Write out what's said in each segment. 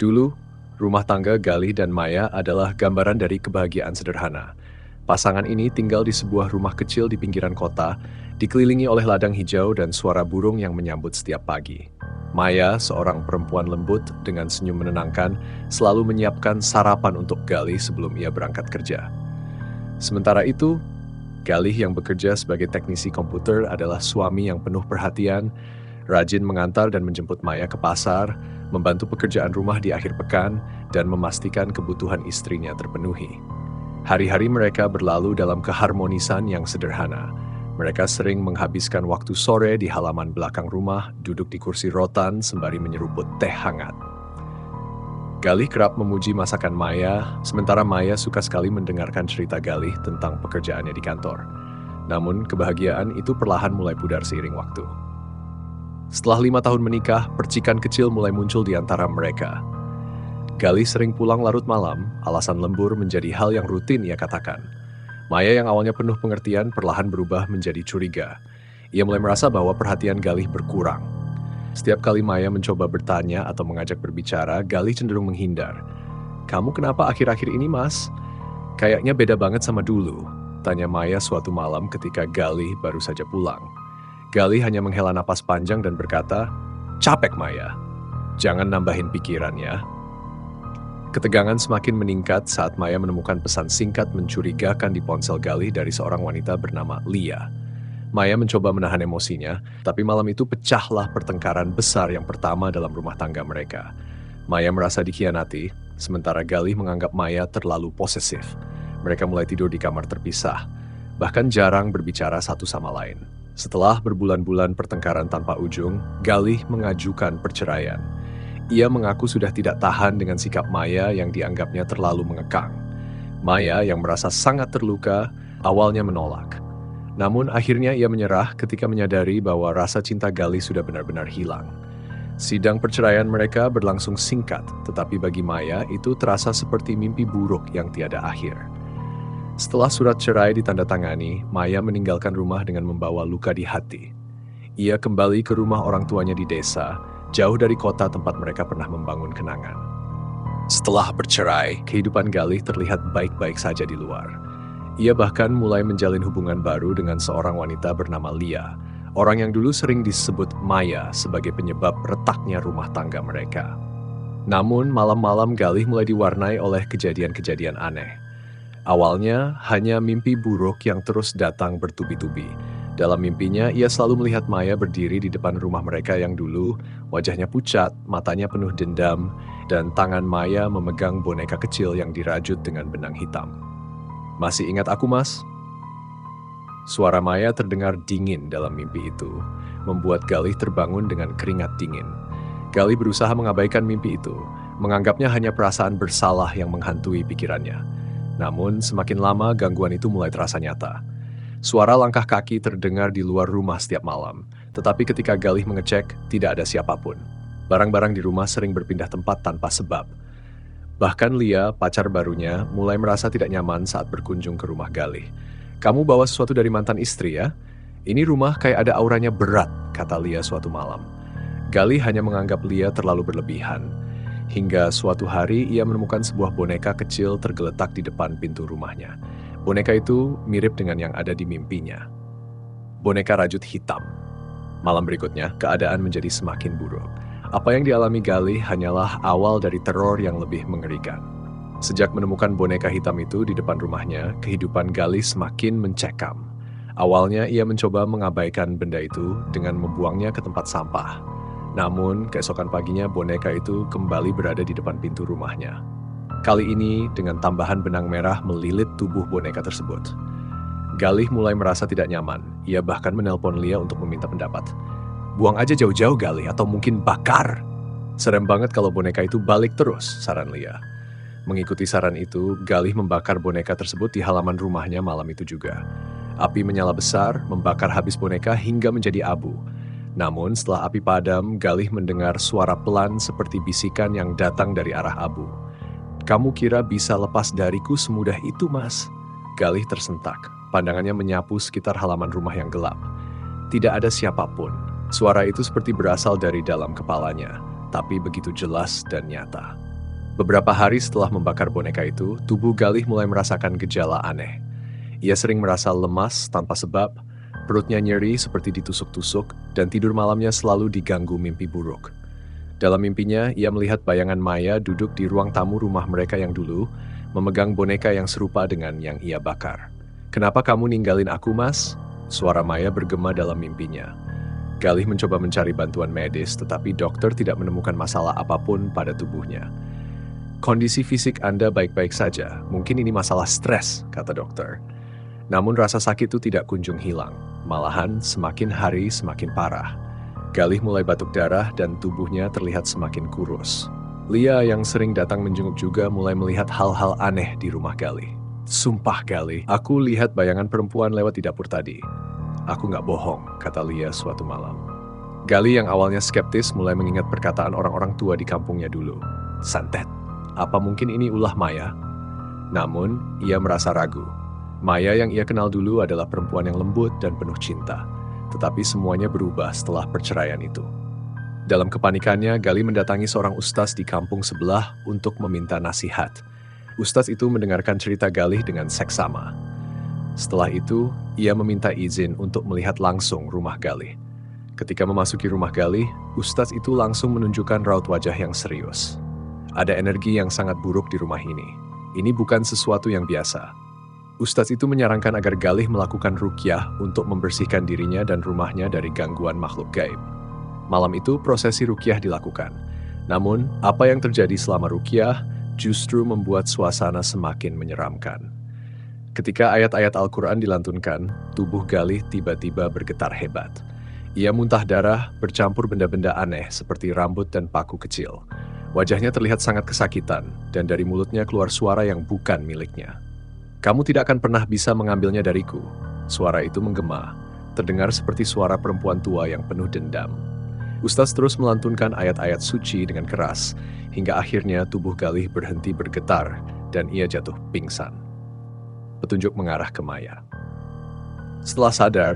Dulu, rumah tangga Galih dan Maya adalah gambaran dari kebahagiaan sederhana. Pasangan ini tinggal di sebuah rumah kecil di pinggiran kota, dikelilingi oleh ladang hijau dan suara burung yang menyambut setiap pagi. Maya, seorang perempuan lembut dengan senyum menenangkan, selalu menyiapkan sarapan untuk Galih sebelum ia berangkat kerja. Sementara itu, Galih yang bekerja sebagai teknisi komputer adalah suami yang penuh perhatian, rajin mengantar dan menjemput Maya ke pasar, membantu pekerjaan rumah di akhir pekan, dan memastikan kebutuhan istrinya terpenuhi. Hari-hari mereka berlalu dalam keharmonisan yang sederhana. Mereka sering menghabiskan waktu sore di halaman belakang rumah, duduk di kursi rotan sembari menyeruput teh hangat. Galih kerap memuji masakan Maya, sementara Maya suka sekali mendengarkan cerita Galih tentang pekerjaannya di kantor. Namun, kebahagiaan itu perlahan mulai pudar seiring waktu. Setelah 5 tahun menikah, percikan kecil mulai muncul di antara mereka. Galih sering pulang larut malam, alasan lembur menjadi hal yang rutin ia katakan. Maya yang awalnya penuh pengertian perlahan berubah menjadi curiga. Ia mulai merasa bahwa perhatian Galih berkurang. Setiap kali Maya mencoba bertanya atau mengajak berbicara, Galih cenderung menghindar. "Kamu kenapa akhir-akhir ini, Mas? Kayaknya beda banget sama dulu," tanya Maya suatu malam ketika Galih baru saja pulang. Galih hanya menghela napas panjang dan berkata, "Capek, Maya. Jangan nambahin pikiran ya." Ketegangan semakin meningkat saat Maya menemukan pesan singkat mencurigakan di ponsel Galih dari seorang wanita bernama Lia. Maya mencoba menahan emosinya, tapi malam itu pecahlah pertengkaran besar yang pertama dalam rumah tangga mereka. Maya merasa dikhianati, sementara Galih menganggap Maya terlalu posesif. Mereka mulai tidur di kamar terpisah, bahkan jarang berbicara satu sama lain. Setelah berbulan-bulan pertengkaran tanpa ujung, Galih mengajukan perceraian. Ia mengaku sudah tidak tahan dengan sikap Maya yang dianggapnya terlalu mengekang. Maya yang merasa sangat terluka, awalnya menolak. Namun akhirnya ia menyerah ketika menyadari bahwa rasa cinta Galih sudah benar-benar hilang. Sidang perceraian mereka berlangsung singkat, tetapi bagi Maya itu terasa seperti mimpi buruk yang tiada akhir. Setelah surat cerai ditandatangani, Maya meninggalkan rumah dengan membawa luka di hati. Ia kembali ke rumah orang tuanya di desa, jauh dari kota tempat mereka pernah membangun kenangan. Setelah bercerai, kehidupan Galih terlihat baik-baik saja di luar. Ia bahkan mulai menjalin hubungan baru dengan seorang wanita bernama Lia, orang yang dulu sering disebut Maya sebagai penyebab retaknya rumah tangga mereka. Namun, malam-malam Galih mulai diwarnai oleh kejadian-kejadian aneh. Awalnya, hanya mimpi buruk yang terus datang bertubi-tubi. Dalam mimpinya, ia selalu melihat Maya berdiri di depan rumah mereka yang dulu, wajahnya pucat, matanya penuh dendam, dan tangan Maya memegang boneka kecil yang dirajut dengan benang hitam. "Masih ingat aku, Mas?" Suara Maya terdengar dingin dalam mimpi itu, membuat Galih terbangun dengan keringat dingin. Galih berusaha mengabaikan mimpi itu, menganggapnya hanya perasaan bersalah yang menghantui pikirannya. Namun, semakin lama gangguan itu mulai terasa nyata. Suara langkah kaki terdengar di luar rumah setiap malam, tetapi ketika Galih mengecek, tidak ada siapapun. Barang-barang di rumah sering berpindah tempat tanpa sebab. Bahkan Lia, pacar barunya, mulai merasa tidak nyaman saat berkunjung ke rumah Galih. "Kamu bawa sesuatu dari mantan istri ya? Ini rumah kayak ada auranya berat," kata Lia suatu malam. Galih hanya menganggap Lia terlalu berlebihan. Hingga suatu hari ia menemukan sebuah boneka kecil tergeletak di depan pintu rumahnya. Boneka itu mirip dengan yang ada di mimpinya. Boneka rajut hitam. Malam berikutnya, keadaan menjadi semakin buruk. Apa yang dialami Galih hanyalah awal dari teror yang lebih mengerikan. Sejak menemukan boneka hitam itu di depan rumahnya, kehidupan Galih semakin mencekam. Awalnya ia mencoba mengabaikan benda itu dengan membuangnya ke tempat sampah. Namun, keesokan paginya boneka itu kembali berada di depan pintu rumahnya. Kali ini, dengan tambahan benang merah melilit tubuh boneka tersebut. Galih mulai merasa tidak nyaman. Ia bahkan menelpon Lia untuk meminta pendapat. "Buang aja jauh-jauh, Galih, atau mungkin bakar." "Serem banget kalau boneka itu balik terus," saran Lia. Mengikuti saran itu, Galih membakar boneka tersebut di halaman rumahnya malam itu juga. Api menyala besar, membakar habis boneka hingga menjadi abu. Namun, setelah api padam, Galih mendengar suara pelan seperti bisikan yang datang dari arah abu. "Kamu kira bisa lepas dariku semudah itu, Mas?" Galih tersentak. Pandangannya menyapu sekitar halaman rumah yang gelap. Tidak ada siapapun. Suara itu seperti berasal dari dalam kepalanya, tapi begitu jelas dan nyata. Beberapa hari setelah membakar boneka itu, tubuh Galih mulai merasakan gejala aneh. Ia sering merasa lemas tanpa sebab, perutnya nyeri seperti ditusuk-tusuk, dan tidur malamnya selalu diganggu mimpi buruk. Dalam mimpinya, ia melihat bayangan Maya duduk di ruang tamu rumah mereka yang dulu, memegang boneka yang serupa dengan yang ia bakar. "Kenapa kamu ninggalin aku, Mas?" Suara Maya bergema dalam mimpinya. Galih mencoba mencari bantuan medis, tetapi dokter tidak menemukan masalah apapun pada tubuhnya. "Kondisi fisik Anda baik-baik saja, mungkin ini masalah stres," kata dokter. Namun rasa sakit itu tidak kunjung hilang, malahan semakin hari semakin parah. Galih mulai batuk darah dan tubuhnya terlihat semakin kurus. Lia yang sering datang menjenguk juga mulai melihat hal-hal aneh di rumah Galih. "Sumpah Galih, aku lihat bayangan perempuan lewat di dapur tadi." "Aku nggak bohong," kata Lia suatu malam. Galih yang awalnya skeptis mulai mengingat perkataan orang-orang tua di kampungnya dulu. "Santet, apa mungkin ini ulah Maya?" Namun, ia merasa ragu. Maya yang ia kenal dulu adalah perempuan yang lembut dan penuh cinta. Tetapi semuanya berubah setelah perceraian itu. Dalam kepanikannya, Galih mendatangi seorang ustaz di kampung sebelah untuk meminta nasihat. Ustaz itu mendengarkan cerita Galih dengan seksama. Setelah itu, ia meminta izin untuk melihat langsung rumah Galih. Ketika memasuki rumah Galih, ustaz itu langsung menunjukkan raut wajah yang serius. Ada energi yang sangat buruk di rumah ini. Ini bukan sesuatu yang biasa. Ustaz itu menyarankan agar Galih melakukan ruqyah untuk membersihkan dirinya dan rumahnya dari gangguan makhluk gaib. Malam itu prosesi ruqyah dilakukan. Namun, apa yang terjadi selama ruqyah justru membuat suasana semakin menyeramkan. Ketika ayat-ayat Al-Quran dilantunkan, tubuh Galih tiba-tiba bergetar hebat. Ia muntah darah, bercampur benda-benda aneh seperti rambut dan paku kecil. Wajahnya terlihat sangat kesakitan, dan dari mulutnya keluar suara yang bukan miliknya. "Kamu tidak akan pernah bisa mengambilnya dariku." Suara itu menggema, terdengar seperti suara perempuan tua yang penuh dendam. Ustaz terus melantunkan ayat-ayat suci dengan keras, hingga akhirnya tubuh Galih berhenti bergetar, dan ia jatuh pingsan. Petunjuk mengarah ke Maya. Setelah sadar,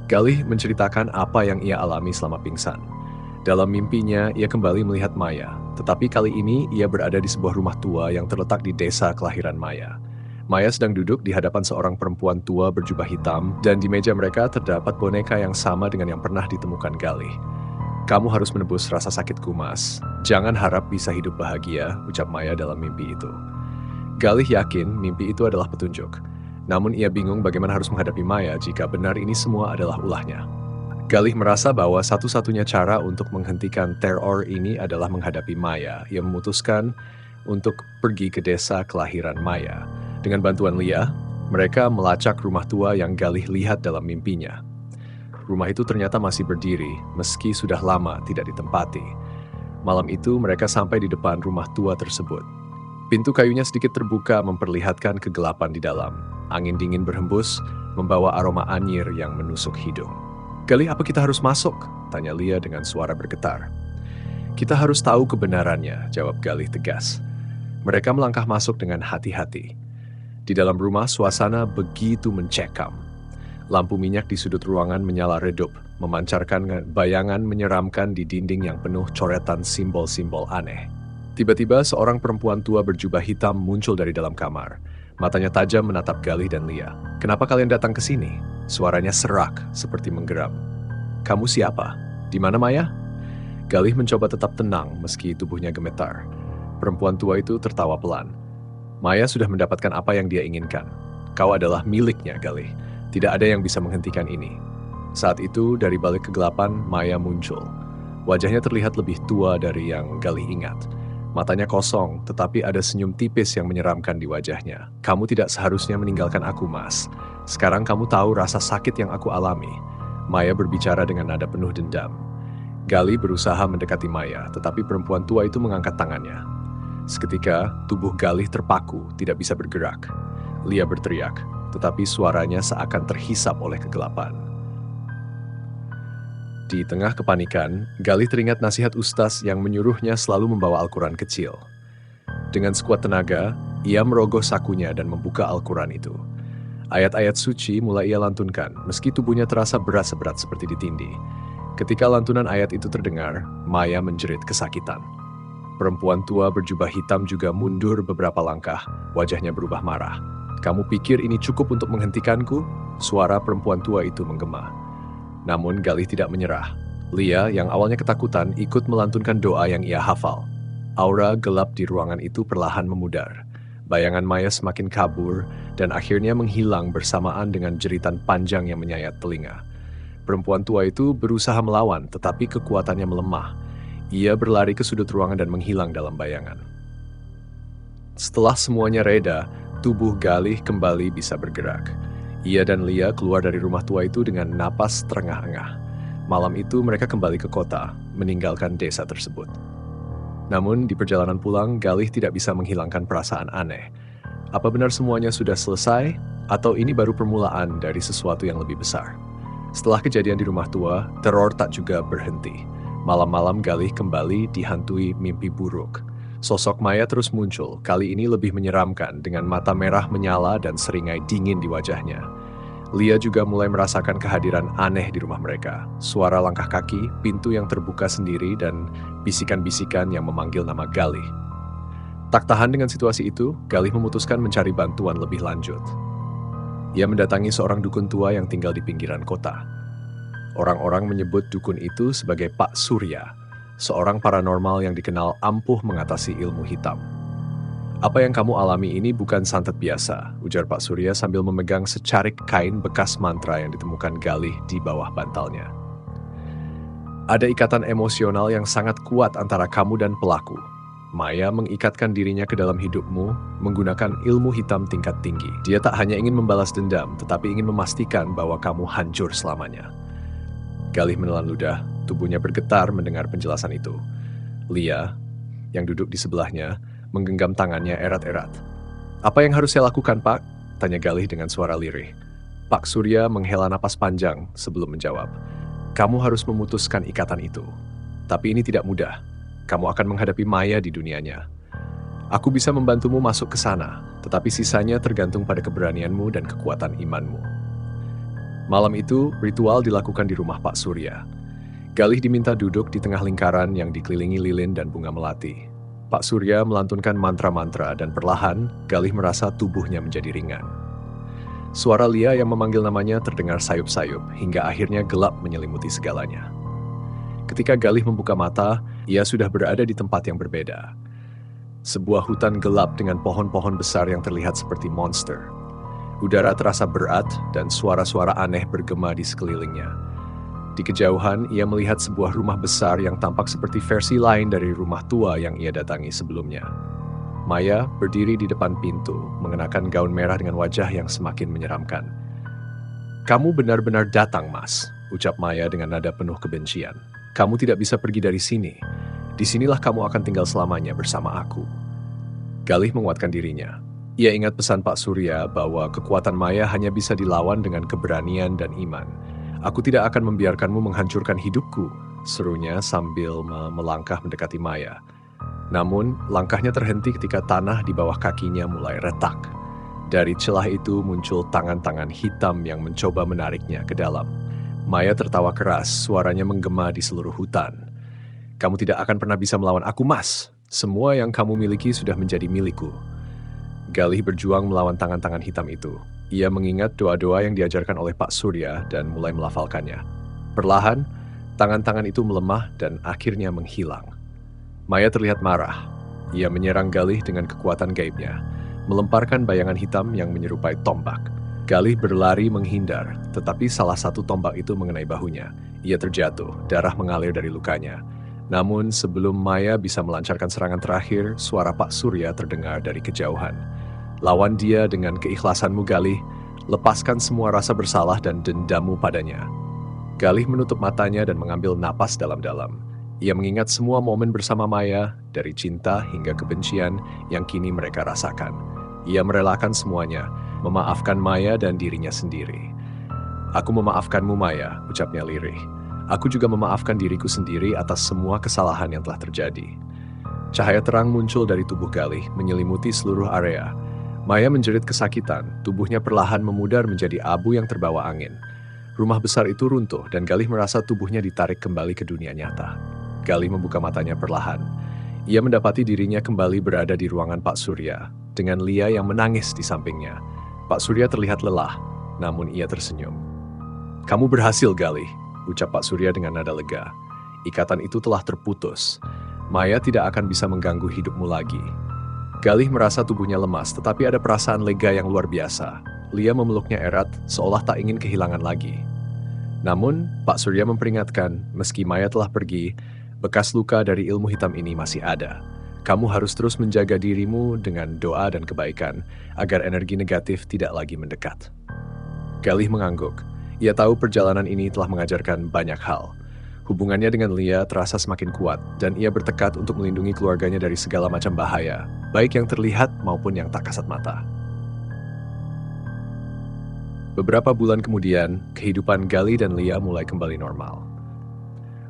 Galih menceritakan apa yang ia alami selama pingsan. Dalam mimpinya, ia kembali melihat Maya, tetapi kali ini ia berada di sebuah rumah tua yang terletak di desa kelahiran Maya. Maya sedang duduk di hadapan seorang perempuan tua berjubah hitam, dan di meja mereka terdapat boneka yang sama dengan yang pernah ditemukan Galih. "Kamu harus menebus rasa sakitku, Mas. Jangan harap bisa hidup bahagia," ucap Maya dalam mimpi itu. Galih yakin mimpi itu adalah petunjuk. Namun ia bingung bagaimana harus menghadapi Maya jika benar ini semua adalah ulahnya. Galih merasa bahwa satu-satunya cara untuk menghentikan teror ini adalah menghadapi Maya. Ia memutuskan untuk pergi ke desa kelahiran Maya. Dengan bantuan Lia, mereka melacak rumah tua yang Galih lihat dalam mimpinya. Rumah itu ternyata masih berdiri, meski sudah lama tidak ditempati. Malam itu mereka sampai di depan rumah tua tersebut. Pintu kayunya sedikit terbuka memperlihatkan kegelapan di dalam. Angin dingin berhembus, membawa aroma anyir yang menusuk hidung. "Galih, apa kita harus masuk?" tanya Lia dengan suara bergetar. "Kita harus tahu kebenarannya," jawab Galih tegas. Mereka melangkah masuk dengan hati-hati. Di dalam rumah, suasana begitu mencekam. Lampu minyak di sudut ruangan menyala redup, memancarkan bayangan menyeramkan di dinding yang penuh coretan simbol-simbol aneh. Tiba-tiba seorang perempuan tua berjubah hitam muncul dari dalam kamar. Matanya tajam menatap Galih dan Lia. "Kenapa kalian datang ke sini?" Suaranya serak, seperti menggeram. "Kamu siapa? Di mana Maya?" Galih mencoba tetap tenang meski tubuhnya gemetar. Perempuan tua itu tertawa pelan. "Maya sudah mendapatkan apa yang dia inginkan. Kau adalah miliknya, Galih. Tidak ada yang bisa menghentikan ini." Saat itu, dari balik kegelapan, Maya muncul. Wajahnya terlihat lebih tua dari yang Galih ingat. Matanya kosong, tetapi ada senyum tipis yang menyeramkan di wajahnya. "Kamu tidak seharusnya meninggalkan aku, Mas. Sekarang kamu tahu rasa sakit yang aku alami." Maya berbicara dengan nada penuh dendam. Galih berusaha mendekati Maya, tetapi perempuan tua itu mengangkat tangannya. Seketika, tubuh Galih terpaku, tidak bisa bergerak. Lia berteriak, tetapi suaranya seakan terhisap oleh kegelapan. Di tengah kepanikan, Galih teringat nasihat ustaz yang menyuruhnya selalu membawa Al-Quran kecil. Dengan sekuat tenaga, ia merogoh sakunya dan membuka Al-Quran itu. Ayat-ayat suci mulai ia lantunkan, meski tubuhnya terasa berat seberat seperti ditindih. Ketika lantunan ayat itu terdengar, Maya menjerit kesakitan. Perempuan tua berjubah hitam juga mundur beberapa langkah, wajahnya berubah marah. "Kamu pikir ini cukup untuk menghentikanku?" Suara perempuan tua itu menggema. Namun Galih tidak menyerah. Lia yang awalnya ketakutan ikut melantunkan doa yang ia hafal. Aura gelap di ruangan itu perlahan memudar. Bayangan Maya semakin kabur dan akhirnya menghilang bersamaan dengan jeritan panjang yang menyayat telinga. Perempuan tua itu berusaha melawan, tetapi kekuatannya melemah. Ia berlari ke sudut ruangan dan menghilang dalam bayangan. Setelah semuanya reda, tubuh Galih kembali bisa bergerak. Ia dan Lia keluar dari rumah tua itu dengan napas terengah-engah. Malam itu mereka kembali ke kota, meninggalkan desa tersebut. Namun di perjalanan pulang, Galih tidak bisa menghilangkan perasaan aneh. Apa benar semuanya sudah selesai, atau ini baru permulaan dari sesuatu yang lebih besar? Setelah kejadian di rumah tua, teror tak juga berhenti. Malam-malam Galih kembali dihantui mimpi buruk. Sosok Maya terus muncul, kali ini lebih menyeramkan dengan mata merah menyala dan seringai dingin di wajahnya. Lia juga mulai merasakan kehadiran aneh di rumah mereka. Suara langkah kaki, pintu yang terbuka sendiri, dan bisikan-bisikan yang memanggil nama Galih. Tak tahan dengan situasi itu, Galih memutuskan mencari bantuan lebih lanjut. Ia mendatangi seorang dukun tua yang tinggal di pinggiran kota. Orang-orang menyebut dukun itu sebagai Pak Surya, seorang paranormal yang dikenal ampuh mengatasi ilmu hitam. "Apa yang kamu alami ini bukan santet biasa," ujar Pak Surya sambil memegang secarik kain bekas mantra yang ditemukan Galih di bawah bantalnya. "Ada ikatan emosional yang sangat kuat antara kamu dan pelaku. Maya mengikatkan dirinya ke dalam hidupmu menggunakan ilmu hitam tingkat tinggi. Dia tak hanya ingin membalas dendam, tetapi ingin memastikan bahwa kamu hancur selamanya." Galih menelan ludah, tubuhnya bergetar mendengar penjelasan itu. Lia, yang duduk di sebelahnya, menggenggam tangannya erat-erat. "Apa yang harus saya lakukan, Pak?" tanya Galih dengan suara lirih. Pak Surya menghela napas panjang sebelum menjawab. "Kamu harus memutuskan ikatan itu. Tapi ini tidak mudah. Kamu akan menghadapi Maya di dunianya. Aku bisa membantumu masuk ke sana, tetapi sisanya tergantung pada keberanianmu dan kekuatan imanmu." Malam itu, ritual dilakukan di rumah Pak Surya. Galih diminta duduk di tengah lingkaran yang dikelilingi lilin dan bunga melati. Pak Surya melantunkan mantra-mantra dan perlahan Galih merasa tubuhnya menjadi ringan. Suara Lia yang memanggil namanya terdengar sayup-sayup hingga akhirnya gelap menyelimuti segalanya. Ketika Galih membuka mata, ia sudah berada di tempat yang berbeda. Sebuah hutan gelap dengan pohon-pohon besar yang terlihat seperti monster. Udara terasa berat dan suara-suara aneh bergema di sekelilingnya. Di kejauhan, ia melihat sebuah rumah besar yang tampak seperti versi lain dari rumah tua yang ia datangi sebelumnya. Maya berdiri di depan pintu, mengenakan gaun merah dengan wajah yang semakin menyeramkan. "Kamu benar-benar datang, Mas," ucap Maya dengan nada penuh kebencian. "Kamu tidak bisa pergi dari sini. Disinilah kamu akan tinggal selamanya bersama aku." Galih menguatkan dirinya. Ia ingat pesan Pak Surya bahwa kekuatan Maya hanya bisa dilawan dengan keberanian dan iman. "Aku tidak akan membiarkanmu menghancurkan hidupku," serunya sambil melangkah mendekati Maya. Namun, langkahnya terhenti ketika tanah di bawah kakinya mulai retak. Dari celah itu muncul tangan-tangan hitam yang mencoba menariknya ke dalam. Maya tertawa keras, suaranya menggema di seluruh hutan. "Kamu tidak akan pernah bisa melawan aku, Mas. Semua yang kamu miliki sudah menjadi milikku." Galih berjuang melawan tangan-tangan hitam itu. Ia mengingat doa-doa yang diajarkan oleh Pak Surya dan mulai melafalkannya. Perlahan, tangan-tangan itu melemah dan akhirnya menghilang. Maya terlihat marah. Ia menyerang Galih dengan kekuatan gaibnya, melemparkan bayangan hitam yang menyerupai tombak. Galih berlari menghindar, tetapi salah satu tombak itu mengenai bahunya. Ia terjatuh, darah mengalir dari lukanya. Namun sebelum Maya bisa melancarkan serangan terakhir, suara Pak Surya terdengar dari kejauhan. "Lawan dia dengan keikhlasanmu, Galih. Lepaskan semua rasa bersalah dan dendammu padanya." Galih menutup matanya dan mengambil napas dalam-dalam. Ia mengingat semua momen bersama Maya, dari cinta hingga kebencian yang kini mereka rasakan. Ia merelakan semuanya, memaafkan Maya dan dirinya sendiri. "Aku memaafkanmu, Maya," ucapnya lirih. "Aku juga memaafkan diriku sendiri atas semua kesalahan yang telah terjadi." Cahaya terang muncul dari tubuh Galih, menyelimuti seluruh area. Maya menjerit kesakitan, tubuhnya perlahan memudar menjadi abu yang terbawa angin. Rumah besar itu runtuh dan Galih merasa tubuhnya ditarik kembali ke dunia nyata. Galih membuka matanya perlahan. Ia mendapati dirinya kembali berada di ruangan Pak Surya, dengan Lia yang menangis di sampingnya. Pak Surya terlihat lelah, namun ia tersenyum. "Kamu berhasil, Galih," ucap Pak Surya dengan nada lega. "Ikatan itu telah terputus. Maya tidak akan bisa mengganggu hidupmu lagi." Galih merasa tubuhnya lemas, tetapi ada perasaan lega yang luar biasa. Lia memeluknya erat, seolah tak ingin kehilangan lagi. Namun, Pak Surya memperingatkan, meski Maya telah pergi, bekas luka dari ilmu hitam ini masih ada. Kamu harus terus menjaga dirimu dengan doa dan kebaikan, agar energi negatif tidak lagi mendekat. Galih mengangguk. Ia tahu perjalanan ini telah mengajarkan banyak hal. Hubungannya dengan Lia terasa semakin kuat, dan ia bertekad untuk melindungi keluarganya dari segala macam bahaya, baik yang terlihat maupun yang tak kasat mata. Beberapa bulan kemudian, kehidupan Galih dan Lia mulai kembali normal.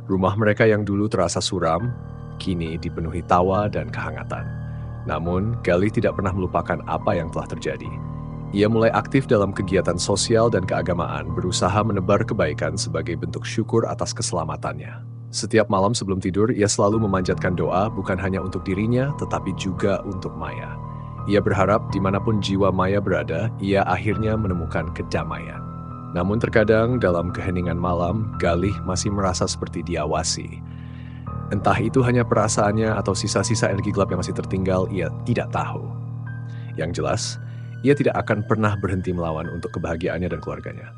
Rumah mereka yang dulu terasa suram, kini dipenuhi tawa dan kehangatan. Namun, Galih tidak pernah melupakan apa yang telah terjadi. Ia mulai aktif dalam kegiatan sosial dan keagamaan, berusaha menebar kebaikan sebagai bentuk syukur atas keselamatannya. Setiap malam sebelum tidur, ia selalu memanjatkan doa bukan hanya untuk dirinya, tetapi juga untuk Maya. Ia berharap dimanapun jiwa Maya berada, ia akhirnya menemukan kedamaian. Namun terkadang dalam keheningan malam, Galih masih merasa seperti diawasi. Entah itu hanya perasaannya atau sisa-sisa energi gelap yang masih tertinggal, ia tidak tahu. Yang jelas, ia tidak akan pernah berhenti melawan untuk kebahagiaannya dan keluarganya.